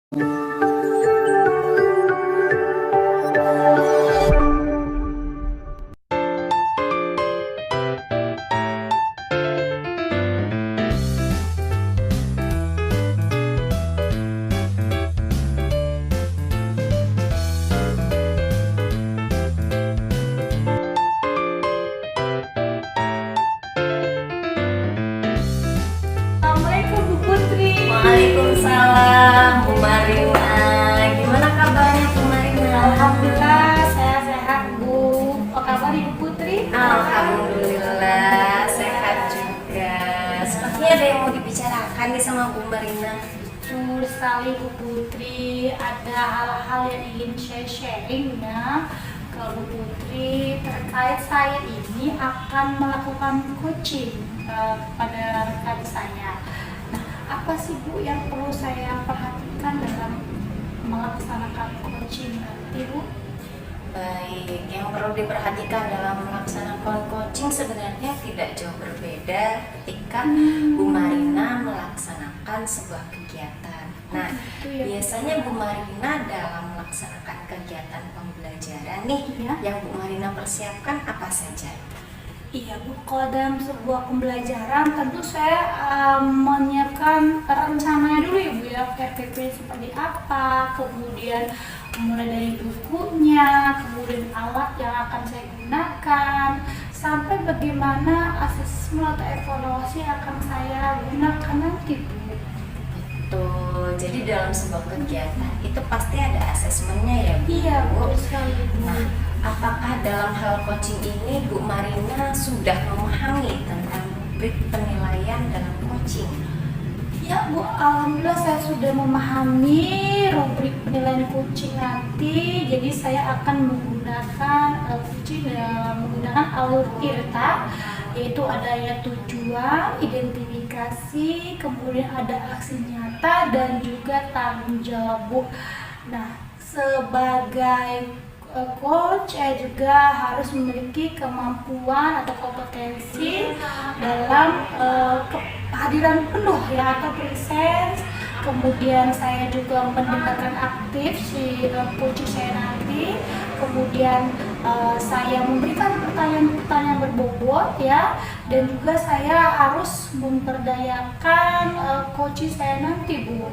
Assalamualaikum Bu Putri. Waalaikumsalam Bu Marina. Gimana kabarnya Bu Marina? Alhamdulillah saya sehat Bu. Apa kabar Ibu Putri? Alhamdulillah sehat juga. Sepertinya ada yang mau dibicarakan nih sama Bu Marina. Betul sekali Bu Putri. Ada hal-hal yang ingin saya sharing ya ke Bu Putri terkait saya ini akan melakukan coaching kepada rekan saya. Nah, apa sih Bu yang perlu saya perhatikan dalam melaksanakan coaching nanti Bu? Baik, yang perlu diperhatikan dalam melaksanakan coaching sebenarnya tidak jauh berbeda ketika Bu Marina melaksanakan sebuah kegiatan. Nah, Itu ya, Bu. biasanya Bu Marina dalam melaksanakan kegiatan pembelajaran nih, Ya. yang Bu Marina persiapkan apa saja? Iya Bu, kalau dalam sebuah pembelajaran tentu saya menyiapkan rencananya dulu ya Bu ya, RPP seperti apa, kemudian mulai dari bukunya, kemudian alat yang akan saya gunakan, sampai bagaimana asesmen atau evaluasi yang akan saya gunakan nanti Bu. Betul, jadi dalam sebuah kegiatan itu pasti ada asesmennya ya Bu? Iya betul sekali Bu. Nah, apakah dalam hal coaching ini Bu Marina sudah memahami tentang rubrik penilaian dalam coaching? Ya Bu, alhamdulillah saya sudah memahami rubrik penilaian coaching nanti. Jadi saya akan menggunakan coaching menggunakan alur IRTA, yaitu adanya tujuan, identifikasi, kemudian ada aksi nyata dan juga tanggung jawab Bu. Nah, sebagai coach saya juga harus memiliki kemampuan atau kompetensi dalam kehadiran penuh ya atau presence. Kemudian saya juga mendengarkan aktif si coach saya nanti. Kemudian saya memberikan pertanyaan-pertanyaan berbobot ya, dan juga saya harus memperdayakan coach saya nanti Bu.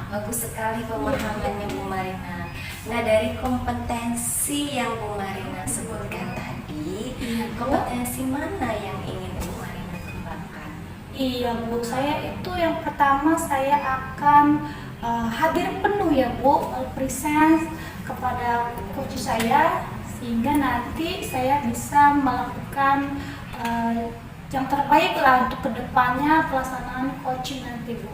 Bagus sekali pemahamannya Bu Marina. Nah, dari kompetensi yang Bu Marina sebutkan tadi, kompetensi mana yang ingin Bu Marina kembangkan? Iya Bu, saya itu yang pertama saya akan hadir penuh ya Bu, presence kepada coach saya, sehingga nanti saya bisa melakukan yang terbaik lah untuk kedepannya pelaksanaan coaching nanti Bu.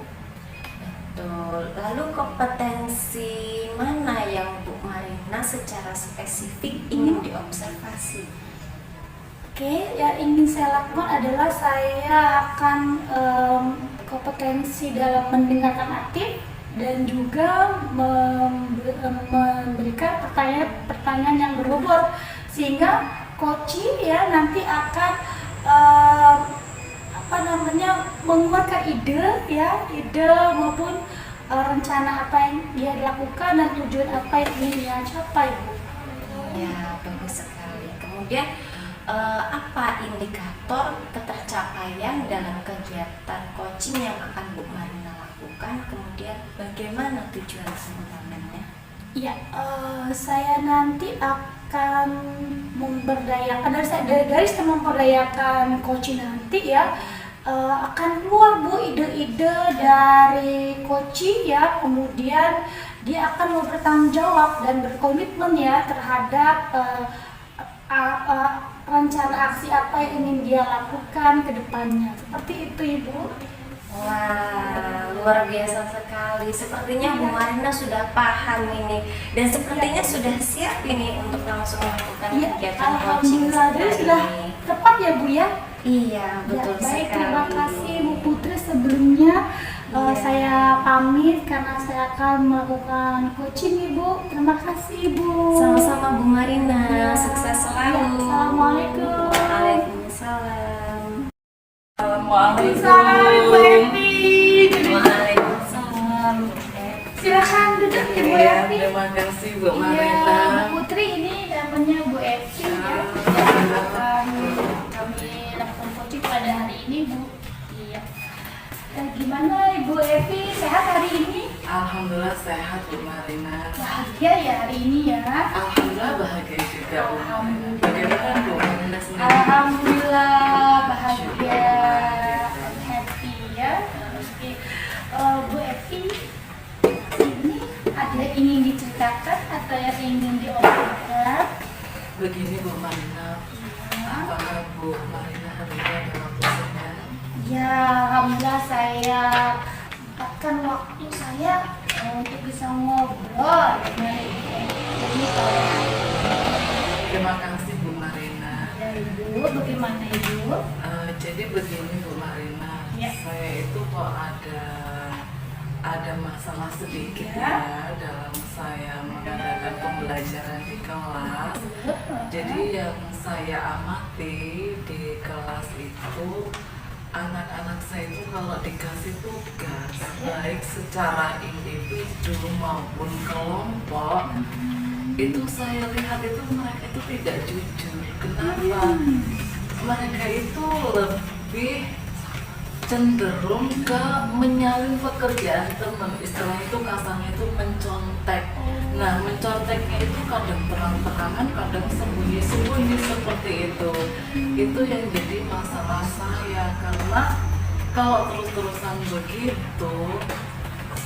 Betul. Lalu kompetensi mana yang Bu Marina secara spesifik ingin diobservasi? Oke, yang ingin saya lakukan adalah saya akan kompetensi dalam mendengarkan aktif dan juga memberikan pertanyaan-pertanyaan yang berbobot, sehingga coaching ya nanti akan mengeluarkan ide maupun rencana apa yang dia lakukan dan tujuan apa yang ingin dia capai Bu. Ya, bagus sekali. Kemudian apa indikator ketercapaian dalam kegiatan coaching yang akan Bu Marina lakukan? Kemudian bagaimana tujuan pengembangannya? Ya, saya nanti akan memberdayakan dari saya memberdayakan coaching nanti ya, akan keluar Bu ide-ide dari coaching ya, kemudian dia akan mau bertanggung jawab dan berkomitmen ya terhadap rencana aksi apa yang ingin dia lakukan ke depannya. Seperti itu Ibu. Wah, luar biasa sekali. Sepertinya Bu Marina sudah paham ini dan sepertinya sudah siap ini untuk langsung melakukan Iya, kegiatan coaching alhamdulillah jadi seperti sudah ini. tepat ya Bu ya. Iya, betul Ya, baik, sekali. terima kasih Bu Putri sebelumnya. Iya. Saya pamit karena saya akan melakukan coaching Ibu. Terima kasih Ibu. Sama-sama Bu Marina, Ya. sukses Ya, selalu. Assalamualaikum. Waalaikumsalam. Waalaikumsalam Bu Evi. Waalaikumsalam. Silakan duduk Ibu Iya, Evi. terima kasih Bu Iya, Marina. Bu Putri ini namanya Bu Evi ya. Ah. Yang akan kami lakukan coaching pada hari ini Bu. Iya. Gimana Ibu Evi, sehat hari ini? Alhamdulillah sehat Bu Marina. Bahagia ya hari ini ya. Alhamdulillah bahagia juga Bu Marina. Bagaimana Bu Marina sendiri? Alhamdulillah bahagia, happy ya. Oke. Bu Evi, ini ada yang ingin diceritakan atau yang ingin diomongkan? Begini Bu Marina, apakah Bu Marina hari ini ada waktu sedang? Ya, alhamdulillah saya dapatkan waktu saya untuk bisa ngobrol dengan Ibu Evi. Jadi kalau Terima kasih Bu Marina. ada Ibu, bagaimana Ibu? Jadi begini Bu Marina, Ya. saya itu kok ada masalah sedikit Ya. ya dalam saya mengadakan pembelajaran di kelas. Jadi yang saya amati di kelas itu anak-anak saya itu kalau dikasih tugas baik secara individu maupun kelompok itu saya lihat itu mereka itu tidak jujur. Kenapa? Mereka itu lebih cenderung ke menyalin pekerjaan teman, istilah itu kasarnya itu mencontek. Nah, menconteknya itu kadang terang-terangan, kadang sembunyi-sembunyi seperti itu. Itu yang jadi masalah saya, karena kalau terus-terusan begitu,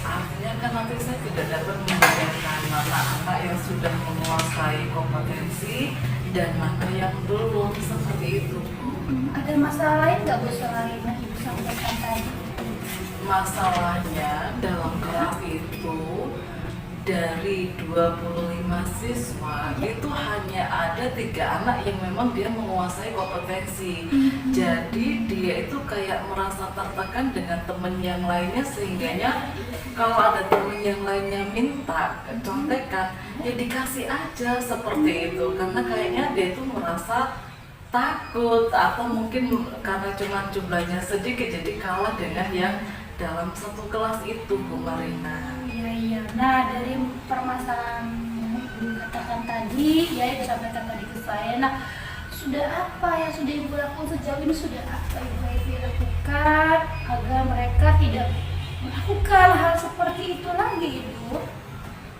artinya kan nanti saya tidak dapat membedakan anak-anak yang sudah menguasai kompetensi dan mana yang belum, seperti itu. Ada masalah lain nggak Bu selain yang Ibu sampaikan tadi? Masalahnya dalam kelas itu dari 25 siswa itu hanya ada 3 anak yang memang dia menguasai kompetensi. Jadi dia itu kayak merasa tertekan dengan temen yang lainnya, sehingganya kalau ada temen yang lainnya minta contekan ya dikasih aja seperti itu, karena kayaknya dia itu merasa takut atau mungkin karena cuma jumlahnya sedikit jadi kalah dengan yang dalam satu kelas itu Bu Marina. Iya iya. Nah dari permasalahan yang Ibu katakan tadi, ya Ibu sampaikan tadi ke saya. Nah sudah apa yang sudah Ibu lakukan sejauh ini? Sudah apa Ibu Evi lakukan agar mereka tidak melakukan hal seperti itu lagi Ibu?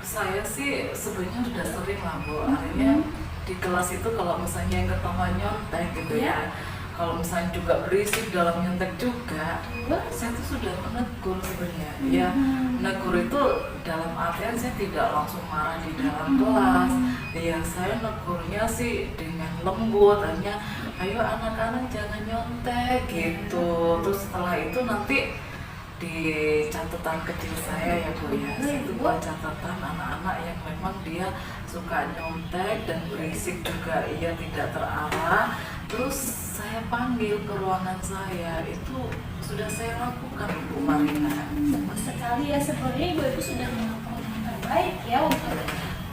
Saya sih sebenarnya sudah sering lah Bu, artinya di kelas itu kalau misalnya yang ketawa nyontek gitu ya, kalau misalnya juga berisik dalam nyontek juga, saya tuh sudah menegur sebenarnya. Ya, menegur itu dalam artian saya tidak langsung marah di dalam kelas. Ya, saya negurnya sih dengan lembut, hanya ayo anak-anak jangan nyontek gitu. Terus setelah itu nanti di catatan kecil saya ya Bu ya, saya itu buat catatan anak-anak yang memang dia suka nyontek dan berisik juga, ia tidak terarah. Terus saya panggil ke ruangan saya, itu sudah saya lakukan Bu Marina. Bagus sekali ya, sebenarnya Ibu sudah melakukan yang terbaik ya untuk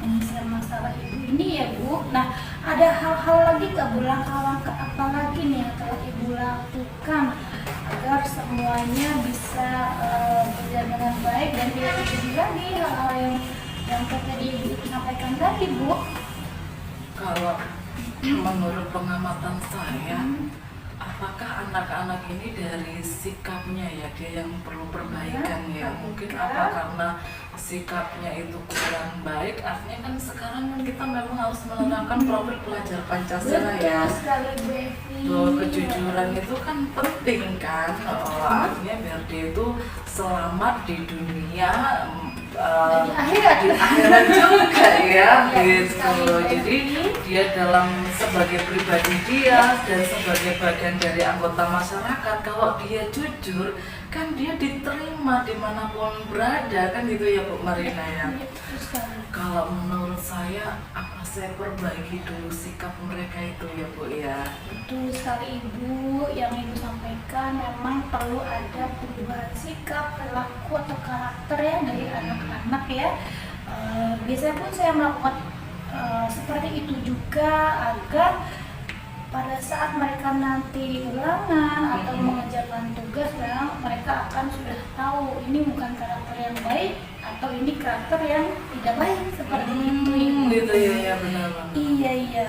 menyelesaikan masalah Ibu ini ya Bu. Nah ada hal-hal lagi nggak Bu, langkah-langkah apa lagi nih yang telah Ibu lakukan agar semuanya bisa berjalan dengan baik dan tidak terjadi lagi hal-hal yang tadi Ibu sampaikan tadi Bu? Kalau menurut pengamatan saya, apakah anak-anak ini dari sikapnya ya, dia yang perlu perbaikan ya, mungkin apa karena sikapnya itu kurang baik, artinya kan sekarang kan kita memang harus menerapkan profil pelajar Pancasila ya. Betul sekali Bu Evi. Bahwa kejujuran itu kan penting kan, artinya biar dia itu selamat di dunia, Di akhirat juga ya, Iya, gitu. sekali. Jadi dia dalam sebagai pribadi dia dan sebagai bagian dari anggota masyarakat, kalau dia jujur kan dia diterima dimanapun berada kan gitu ya Bu Marina ya. Betul sekali. Kalau menurut saya apa saya perbaiki dulu sikap mereka itu ya Bu ya. Betul sekali Ibu, yang Ibu sampaikan memang perlu ada perubahan sikap, perilaku atau karakter ya dari anak-anak ya. Biasanya pun saya melakukan seperti itu juga agar pada saat mereka nanti ulangan atau mengerjakan tugas, mereka akan sudah tahu ini bukan karakter yang baik atau ini karakter yang tidak baik seperti itu Ibu. Gitu ya benar banget. Iya.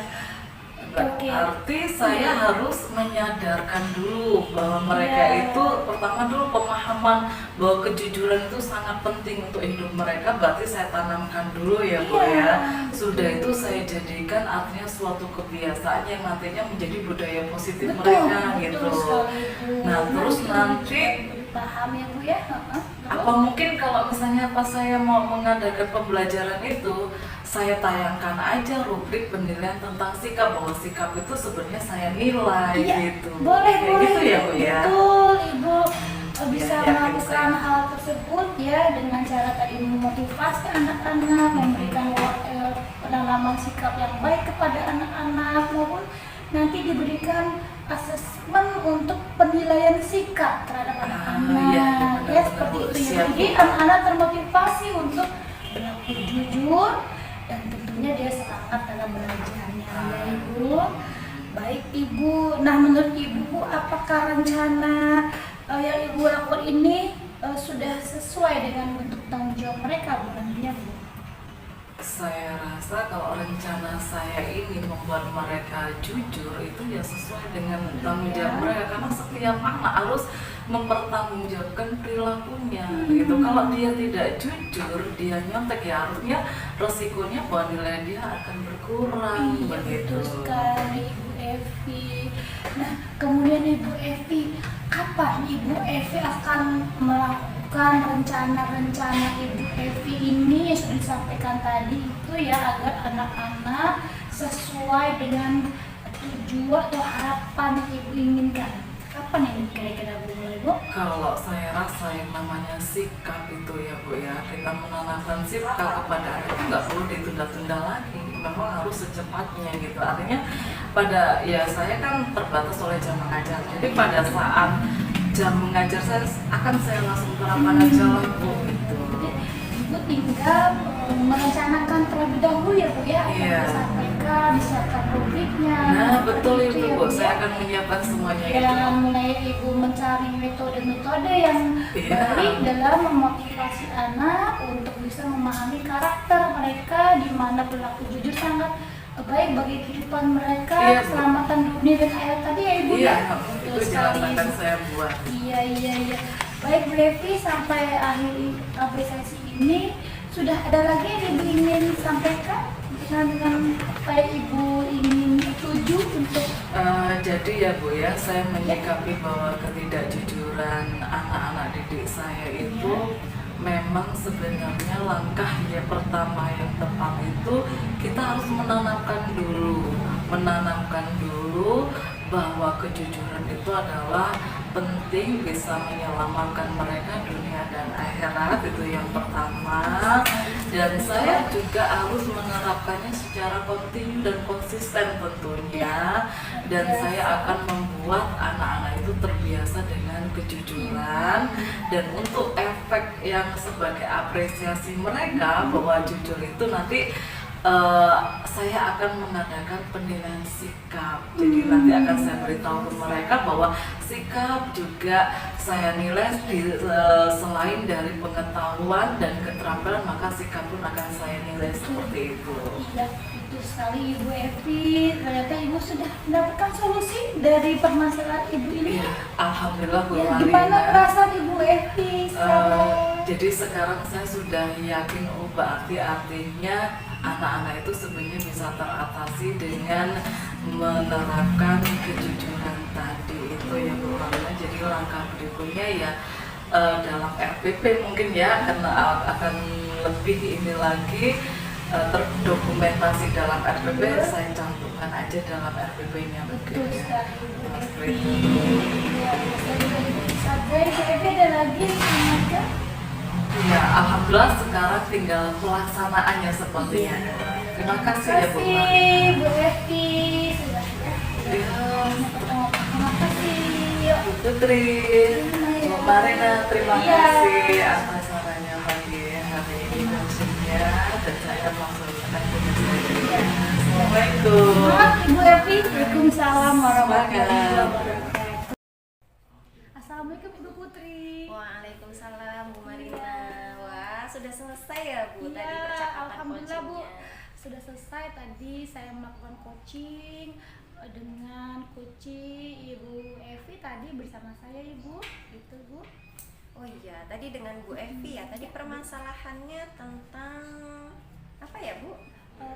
Oke. Berarti saya harus menyadarkan dulu bahwa mereka Iya. itu pertama dulu pemahaman bahwa kejujuran itu sangat penting untuk hidup mereka. Berarti saya tanamkan dulu ya Bu Iya. ya. Sudah itu saya jadikan artinya suatu kebiasaan yang nantinya menjadi budaya positif mereka gitu. sekali, Bu. Nah terus nanti paham ya Bu ya. apa mungkin kalau misalnya pas saya mau mengadakan pembelajaran itu saya tayangkan aja rubrik penilaian tentang sikap, bahwa sikap itu sebenarnya saya nilai Iya, gitu. boleh Kayak gitu ya Bu ya. Betul, Ibu bisa Ya, yakin melakukan saya. hal tersebut ya dengan cara tadi memotivasi anak-anak, memberikan penanaman sikap yang baik kepada anak-anak, maupun nanti diberikan asesmen untuk penilaian sikap terhadap anak-anak. iya, Ya, benar-benar, seperti Bu. itu ya. Siap, Jadi Bu. anak-anak termotivasi untuk berlaku jujur dan tentunya dia semangat dalam belajarnya ya Ibu. Baik Ibu, nah menurut Ibu Bu, apakah rencana yang Ibu lakukan ini sudah sesuai dengan bentuk tanggung jawab mereka Bu nantinya Bu? Saya rasa kalau rencana saya ini membuat mereka jujur itu ya sesuai dengan tanggung jawab mereka, karena setiap anak harus mempertanggungjawabkan perilakunya gitu. Kalau dia tidak jujur, dia nyontek ya harusnya resikonya bahwa nilai dia akan berkurang Iya begitu. betul sekali Ibu Evi. Nah kemudian Ibu Evi, kapan Ibu Evi akan melakukan rencana-rencana Ibu Evi ini yang sudah disampaikan tadi itu ya, agar anak-anak sesuai dengan tujuan atau harapan yang Ibu inginkan? Kapan ini kira-kira Bu mulai Bu? Kalau saya rasa yang namanya sikap itu ya Bu ya, kita menanamkan sikap kepada anak itu nggak perlu ditunda-tunda lagi, memang harus secepatnya gitu. Artinya pada ya saya kan terbatas oleh jam mengajar, jadi pada saat jam mengajar saya langsung terapkan aja lah Bu gitu. Jadi Ibu tinggal merencanakan terlebih dahulu ya Bu ya, apa Iya. yang disampaikan, disiapkan rubriknya. Nah betul Seperti itu ya, Bu, ya. saya akan menyiapkan semuanya itu. Ya, mulai Ibu mencari metode-metode yang Iya. baik dalam memotivasi anak untuk bisa memahami karakter mereka, di mana perilaku jujur sangat baik bagi kehidupan mereka, Iya, Bu. keselamatan dunia dan akhirat tadi ya Ibu Iya, ya. itu Betul jelas sekali, akan Ibu. saya buat. Iya. Baik Bu Evi, sampai akhir apresiasi ini sudah ada lagi yang Ibu ingin sampaikan dengan apa yang Ibu ingin tuju untuk Jadi ya Bu ya, saya menyikapi bahwa ketidakjujuran anak-anak didik saya itu memang sebenarnya langkah ya pertama yang tepat itu kita harus menanamkan dulu bahwa kejujuran itu adalah penting, bisa menyelamatkan mereka dunia dan akhirat, itu yang pertama. Dan saya juga harus menerapkannya secara kontinu dan konsisten tentunya, dan saya akan membuat anak-anak itu terbiasa dengan kejujuran. Dan untuk efek yang sebagai apresiasi mereka bahwa jujur itu nanti saya akan mengadakan penilaian sikap. Jadi nanti akan saya beritahu ke mereka bahwa sikap juga saya nilai selain dari pengetahuan dan keterampilan, maka sikap pun akan saya nilai seperti itu. Iya, itu sekali Ibu Evi. Ternyata Ibu sudah mendapatkan solusi dari permasalahan Ibu ini. Iya, alhamdulillah Bu Ya, Marina. gimana perasaan Ibu Evi sekarang? Jadi sekarang saya sudah yakin, berarti artinya anak-anak itu sebenarnya bisa teratasi dengan menerapkan kejujuran tadi itu ya Bu Marina. Jadi langkah berikutnya ya dalam RPP mungkin ya akan lebih ini lagi terdokumentasi dalam RPP, saya cantumkan aja dalam RPP-nya Betul mungkin ya. sekali Ibu Seperti Evi. itu. Ya, Ibu Evi ada lagi yang ingatkan? Ya, alhamdulillah sekarang tinggal pelaksanaannya sepertinya. Terima kasih ya Bu Marina. Terima kasih Bu Evi. Sudah Iya. Terima kasih. Yuk. Bu Putri, Bu Marina, terima Iya. kasih atas sarannya pagi hari ini coachingnya, dan saya langsung akan menyelesaikannya. Assalamualaikum. Selamat Ibu Evi. Waalaikumsalam warahmatullahi Semangat. wabarakatuh. Assalamualaikum Ibu Putri. Waalaikumsalam Bu Marina. Wah, sudah selesai ya Bu tadi Iya, percakapan alhamdulillah Bu, coachingnya? sudah selesai tadi saya melakukan coaching dengan Ibu Evi tadi bersama saya Ibu, gitu Bu. Oh iya, tadi dengan Bu Evi ya. Tadi permasalahannya tentang apa ya Bu?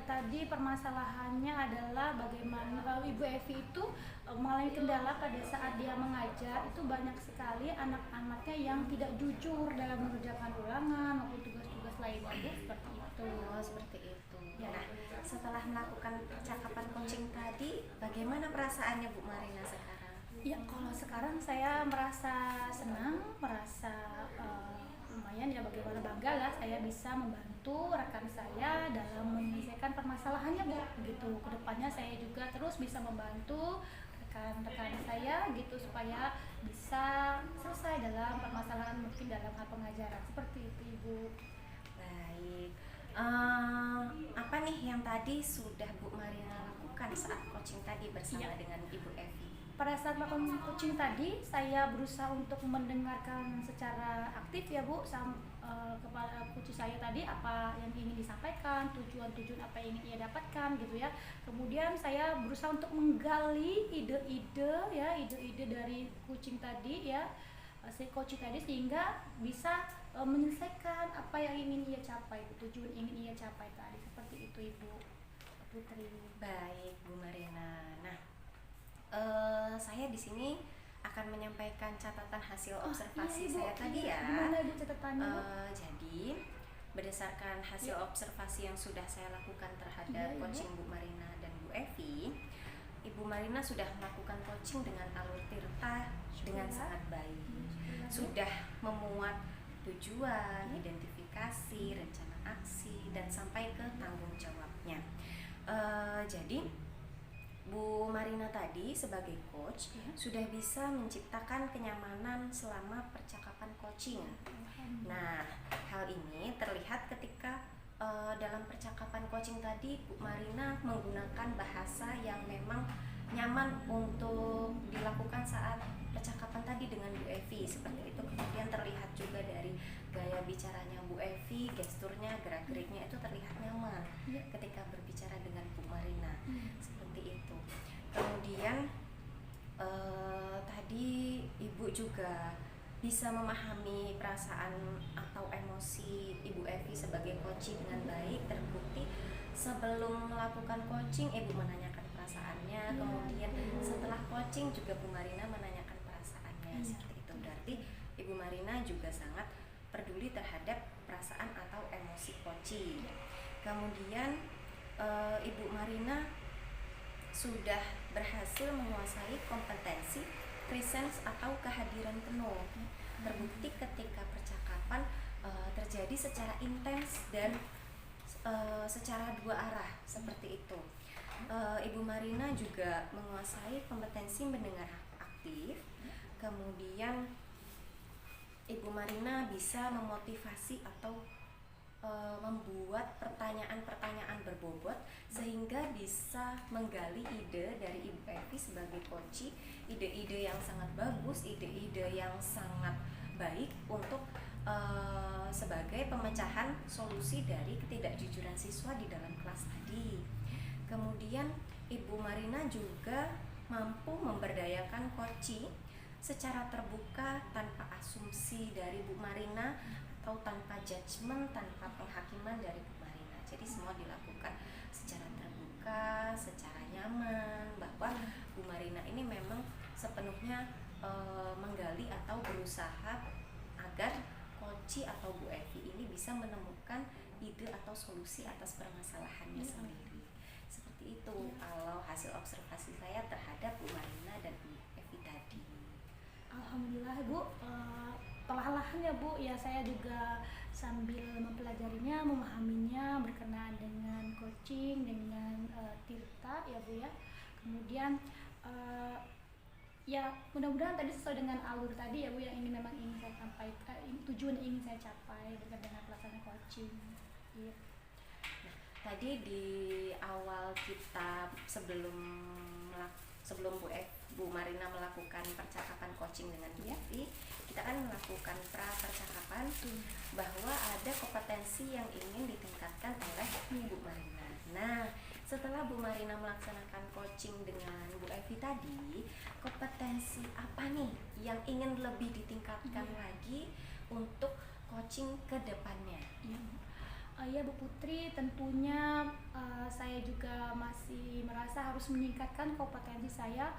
Tadi permasalahannya adalah bagaimana Ibu Evi itu mengalami kendala pada saat dia mengajar itu banyak sekali anak-anaknya yang tidak jujur dalam mengerjakan ulangan maupun tugas-tugas lainnya Bu, seperti itu. Oh, seperti itu. Ya. Nah, setelah melakukan percakapan coaching tadi, bagaimana perasaannya Bu Marina sekarang? Ya, kalau sekarang saya merasa senang, merasa lumayan ya, bagaimana bangga lah saya bisa membantu rekan saya dalam menyelesaikan permasalahannya Bu. Gitu. Kedepannya saya juga terus bisa membantu rekan-rekan saya gitu supaya bisa selesai dalam permasalahan mungkin dalam hal pengajaran seperti itu Ibu. Baik. Apa nih yang tadi sudah Bu Marina lakukan saat coaching tadi bersama Iya. dengan Ibu Evi? Pada saat melakukan coaching tadi, saya berusaha untuk mendengarkan secara aktif ya Bu, kepada coach saya tadi apa yang ingin disampaikan, tujuan-tujuan apa yang ingin ia dapatkan gitu ya. Kemudian saya berusaha untuk menggali ide-ide dari coaching tadi ya, si coach tadi sehingga bisa menyelesaikan apa yang ingin ia capai, tujuan ingin ia capai tadi. Seperti itu Ibu Putri. Baik, Bu Marina. Nah, saya di sini akan menyampaikan catatan hasil observasi Iya, Ibu. saya tadi ya. Gimana Ibu catatannya Bu? Jadi berdasarkan hasil observasi yang sudah saya lakukan terhadap Iya, Ibu. coaching Bu Marina dan Bu Evi, Ibu Marina sudah melakukan coaching dengan alur tirta dengan sangat baik. Sudah memuat tujuan, identifikasi, rencana aksi, dan sampai ke tanggung jawabnya. Jadi Bu Marina tadi sebagai coach sudah bisa menciptakan kenyamanan selama percakapan coaching. Nah, hal ini terlihat ketika dalam percakapan coaching tadi Bu Marina menggunakan bahasa yang memang nyaman untuk dilakukan saat percakapan tadi dengan Bu Evi, seperti itu. Kemudian terlihat juga dari gaya bicaranya Bu Evi, gesturnya, gerak-geriknya itu terlihat nyaman ketika berbicara dengan Bu Marina, seperti itu. Kemudian tadi Ibu juga bisa memahami perasaan atau emosi Ibu Evi sebagai coaching dengan baik. Terbukti sebelum melakukan coaching Ibu menanyakan perasaannya, kemudian setelah coaching juga Bu Marina menanyakan perasaannya, seperti itu. Berarti Ibu Marina juga sangat peduli terhadap perasaan atau emosi coaching. Kemudian Ibu Marina sudah berhasil menguasai kompetensi presence atau kehadiran penuh. Terbukti ketika percakapan terjadi secara intens dan secara dua arah, seperti itu. Ibu Marina juga menguasai kompetensi mendengar aktif. Kemudian Ibu Marina bisa memotivasi atau membuat pertanyaan-pertanyaan berbobot sehingga bisa menggali ide dari Ibu Evi sebagai coach, ide-ide yang sangat bagus, ide-ide yang sangat baik untuk sebagai pemecahan solusi dari ketidakjujuran siswa di dalam kelas tadi. Kemudian Ibu Marina juga mampu memberdayakan coach secara terbuka tanpa asumsi dari Bu Marina atau tanpa judgement, tanpa penghakiman dari Bu Marina. Jadi semua dilakukan secara terbuka, secara nyaman, bahwa Bu Marina ini memang sepenuhnya menggali atau berusaha agar coach atau Bu Evi ini bisa menemukan ide atau solusi atas permasalahannya sendiri. Seperti itu kalau hasil observasi saya terhadap Bu Marina dan Bu Evi tadi. Alhamdulillah Bu, perlahan-lahan ya Bu, ya saya juga sambil mempelajarinya, memahaminya berkenaan dengan coaching, dengan Tirta ya Bu ya. Kemudian ya mudah-mudahan tadi sesuai dengan alur tadi ya Bu yang ini memang ingin saya sampaikan, tujuan yang ingin saya capai berkaitan dengan pelaksanaan coaching. Iya. Nah, tadi di awal kita sebelum Bu Marina melakukan percakapan coaching dengan Bu Evi, kita kita kan melakukan percakapan bahwa ada kompetensi yang ingin ditingkatkan oleh Bu Marina. Nah, setelah Bu Marina melaksanakan coaching dengan Bu Evi tadi, kompetensi apa nih yang ingin lebih ditingkatkan lagi untuk coaching ke depannya? Ya Bu Putri, tentunya saya juga masih merasa harus meningkatkan kompetensi saya,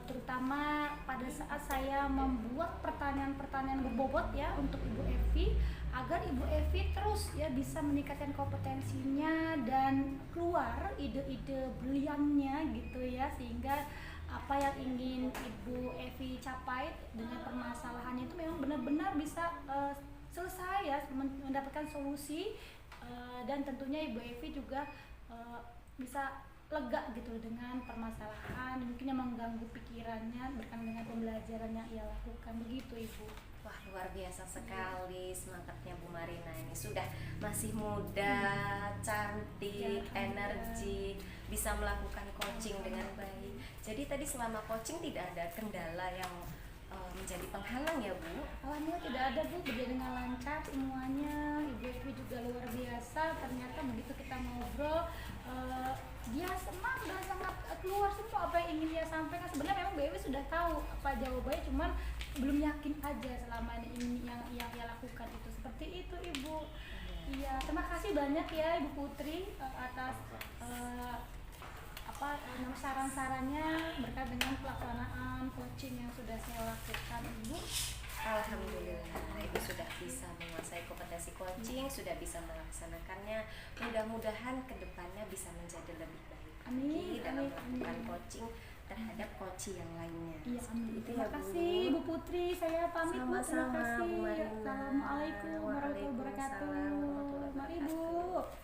terutama pada saat saya membuat pertanyaan-pertanyaan berbobot ya untuk Ibu Evi, agar Ibu Evi terus ya bisa meningkatkan kompetensinya dan keluar ide-ide briliannya gitu ya, sehingga apa yang ingin Ibu Evi capai dengan permasalahannya itu memang benar-benar bisa selesai ya, mendapatkan solusi. Dan tentunya Ibu Evi juga bisa lega gitu dengan permasalahan mungkin yang mengganggu pikirannya berkaitan dengan pembelajaran yang ia lakukan, begitu Ibu. Wah, luar biasa sekali semangatnya Bu Marina ini. Sudah masih muda, cantik, energik, bisa melakukan coaching dengan baik. Jadi tadi selama coaching tidak ada kendala yang menjadi penghalang ya Bu? Alhamdulillah tidak ada Bu, berjalan dengan lancar semuanya. Ibu Evi juga luar biasa, ternyata begitu kita ngobrol dia senang dan sangat keluar semua apa yang ingin dia sampaikan. Sebenarnya memang Bu Evi sudah tahu apa jawabannya, cuman belum yakin aja selama ini yang ia lakukan itu. Seperti itu Ibu. Iya, terima kasih banyak ya Ibu Putri atas saran-sarannya berkait dengan pelaksanaan coaching yang sudah saya lakukan Ibu. Alhamdulillah, Ibu sudah bisa menguasai kompetensi coaching, sudah bisa melaksanakannya. Mudah-mudahan kedepannya bisa menjadi lebih baik lagi dalam melakukan coaching terhadap coach yang lainnya. Iya, amin. Itu Terima ya, Bu. kasih Bu Putri, saya pamit Bu. Terima Sama-sama, kasih. Bu Marina. Assalamualaikum warahmatullahi wabarakatuh. Waalaikumsalam warahmatullahi Mari wabarakatuh. Bu.